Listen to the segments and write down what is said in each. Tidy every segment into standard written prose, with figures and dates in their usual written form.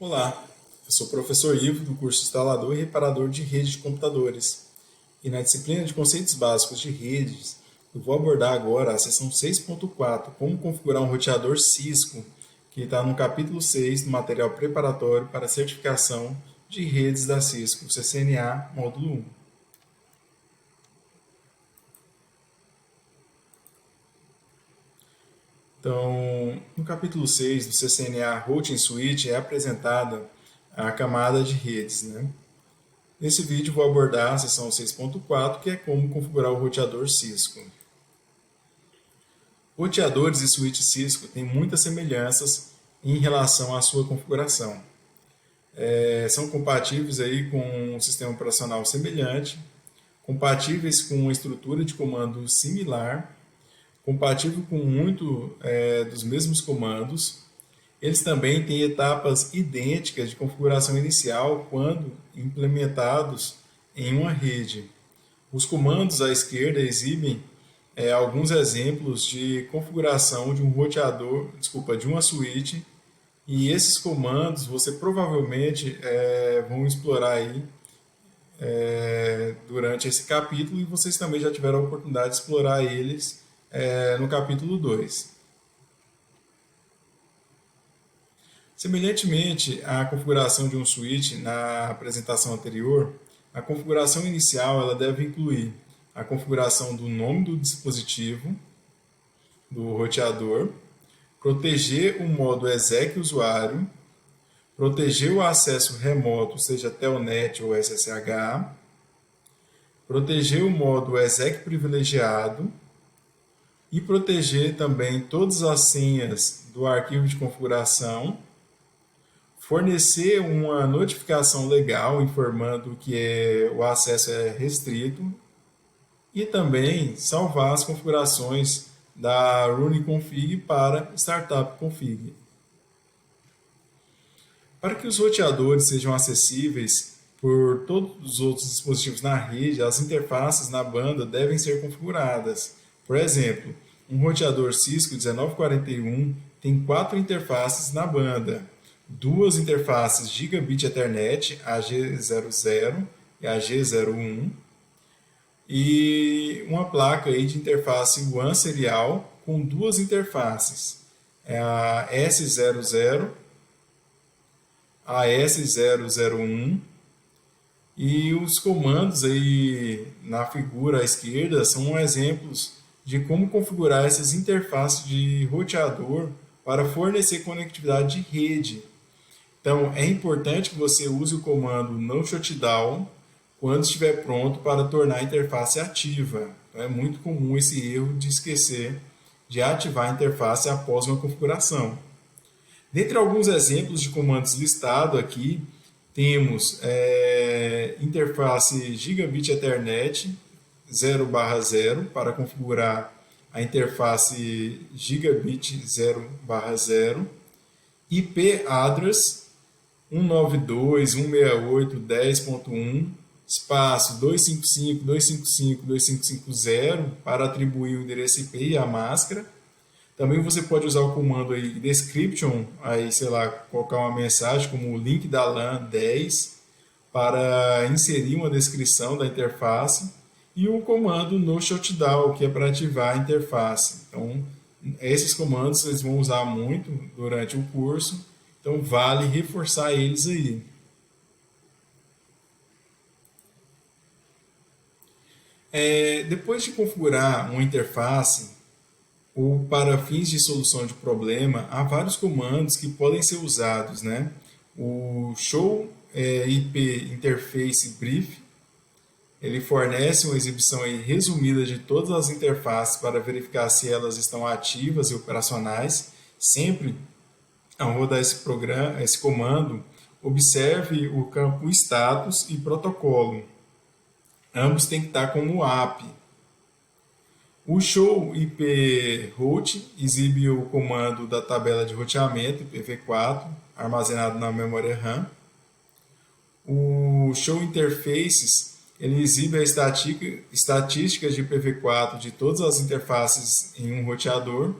Olá, eu sou o professor Ivo do curso Instalador e Reparador de Rede de Computadores. E na disciplina de Conceitos Básicos de Redes, eu vou abordar agora a seção 6.4, como configurar um roteador Cisco, que está no capítulo 6 do material preparatório para certificação de redes da Cisco, CCNA Módulo 1. Então, no capítulo 6 do CCNA Routing Switch é apresentada a camada de redes, né? Nesse vídeo vou abordar a seção 6.4, que é como configurar o roteador Cisco. Roteadores e switch Cisco têm muitas semelhanças em relação à sua configuração. São compatíveis aí com um sistema operacional semelhante, compatíveis com uma estrutura de comando similar, compatível com muito dos mesmos comandos. Eles também têm etapas idênticas de configuração inicial quando implementados em uma rede. Os comandos à esquerda exibem alguns exemplos de configuração de um roteador, de uma switch, e esses comandos você provavelmente vão explorar aí durante esse capítulo, e vocês também já tiveram a oportunidade de explorar eles no capítulo 2. Semelhantemente à configuração de um switch na apresentação anterior, a configuração inicial ela deve incluir a configuração do nome do dispositivo, do roteador, proteger o modo exec usuário, proteger o acesso remoto, seja Telnet ou SSH, proteger o modo exec privilegiado e proteger também todas as senhas do arquivo de configuração, fornecer uma notificação legal informando que o acesso é restrito e também salvar as configurações da running.config para startup config. Para que os roteadores sejam acessíveis por todos os outros dispositivos na rede, as interfaces na banda devem ser configuradas. Por exemplo, um roteador Cisco 1941 tem 4 interfaces na banda. 2 interfaces Gigabit Ethernet, AG00 e AG01, e uma placa aí de interface WAN serial com 2 interfaces, a S00, a S001, e os comandos aí na figura à esquerda são exemplos de como configurar essas interfaces de roteador para fornecer conectividade de rede. Então, é importante que você use o comando no shutdown quando estiver pronto para tornar a interface ativa. Então, é muito comum esse erro de esquecer de ativar a interface após uma configuração. Dentre alguns exemplos de comandos listados aqui, temos interface Gigabit Ethernet 0/0 para configurar a interface Gigabit 0/0, IP address 192.168.10.1 espaço 255.255.250 para atribuir o endereço IP e a máscara. Também você pode usar o comando aí description, aí, sei lá, colocar uma mensagem como o link da LAN 10 para inserir uma descrição da interface, e o comando no shutdown, que é para ativar a interface. Então, esses comandos vocês vão usar muito durante o curso, então vale reforçar eles aí. Depois de configurar uma interface, ou para fins de solução de problema, há vários comandos que podem ser usados, né? O show IP interface brief, ele fornece uma exibição aí resumida de todas as interfaces para verificar se elas estão ativas e operacionais. Sempre ao rodar esse comando, observe o campo status e protocolo. Ambos têm que estar como app. O show IP route exibe o comando da tabela de roteamento IPv4 armazenado na memória RAM. O show interfaces ele exibe a estatística de IPv4 de todas as interfaces em um roteador.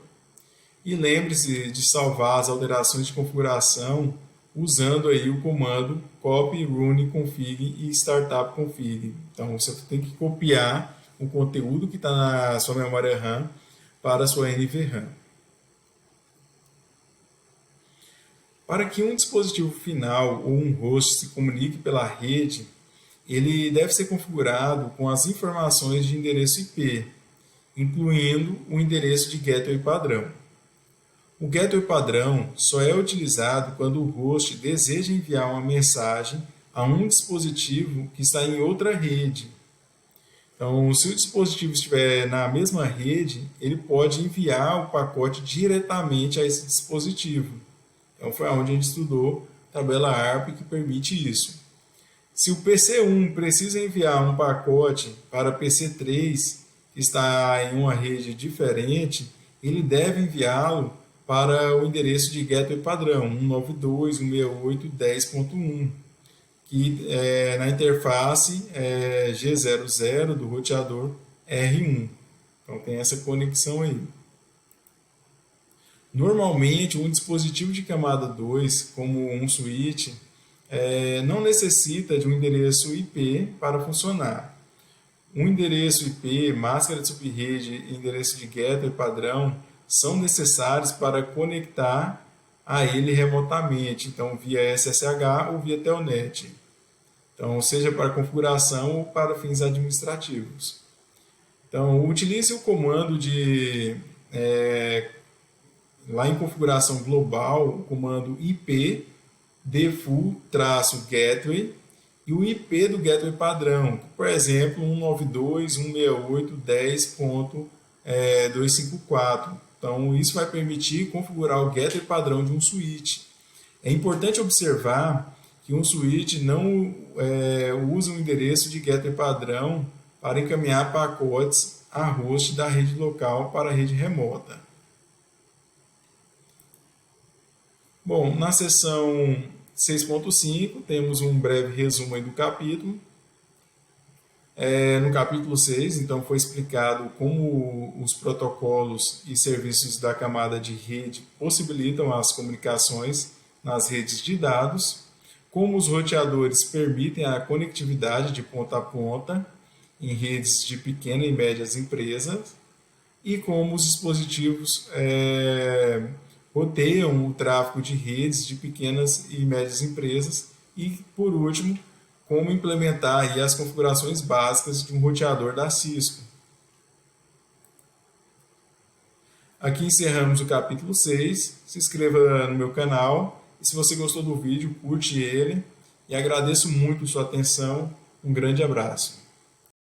E lembre-se de salvar as alterações de configuração usando aí o comando copy run config e startup config. Então você tem que copiar o conteúdo que está na sua memória RAM para a sua NVRAM. Para que um dispositivo final ou um host se comunique pela rede, ele deve ser configurado com as informações de endereço IP, incluindo o endereço de gateway padrão. O gateway padrão só é utilizado quando o host deseja enviar uma mensagem a um dispositivo que está em outra rede. Então, se o dispositivo estiver na mesma rede, ele pode enviar o pacote diretamente a esse dispositivo. Então, foi onde a gente estudou a tabela ARP que permite isso. Se o PC1 precisa enviar um pacote para PC3, que está em uma rede diferente, ele deve enviá-lo para o endereço de gateway padrão 192.168.10.1, que na interface G00 do roteador R1. Então tem essa conexão aí. Normalmente, um dispositivo de camada 2, como um switch, não necessita de um endereço IP para funcionar. Um endereço IP, máscara de subrede e endereço de gateway padrão são necessários para conectar a ele remotamente, então via SSH ou via Telnet. Então, seja para configuração ou para fins administrativos. Então, utilize o comando de lá em configuração global, o comando IP default-gateway e o IP do gateway padrão, por exemplo, 192.168.10.254. Então, isso vai permitir configurar o gateway padrão de um switch. É importante observar que um switch não usa um endereço de gateway padrão para encaminhar pacotes a host da rede local para a rede remota. Bom, na seção 6.5 temos um breve resumo aí do capítulo. No capítulo 6, então, foi explicado como os protocolos e serviços da camada de rede possibilitam as comunicações nas redes de dados, como os roteadores permitem a conectividade de ponta a ponta em redes de pequenas e médias empresas e como os dispositivos roteiam o tráfego de redes de pequenas e médias empresas e, por último, como implementar aí as configurações básicas de um roteador da Cisco. Aqui encerramos o capítulo 6. Se inscreva no meu canal e, se você gostou do vídeo, curte ele e agradeço muito sua atenção. Um grande abraço.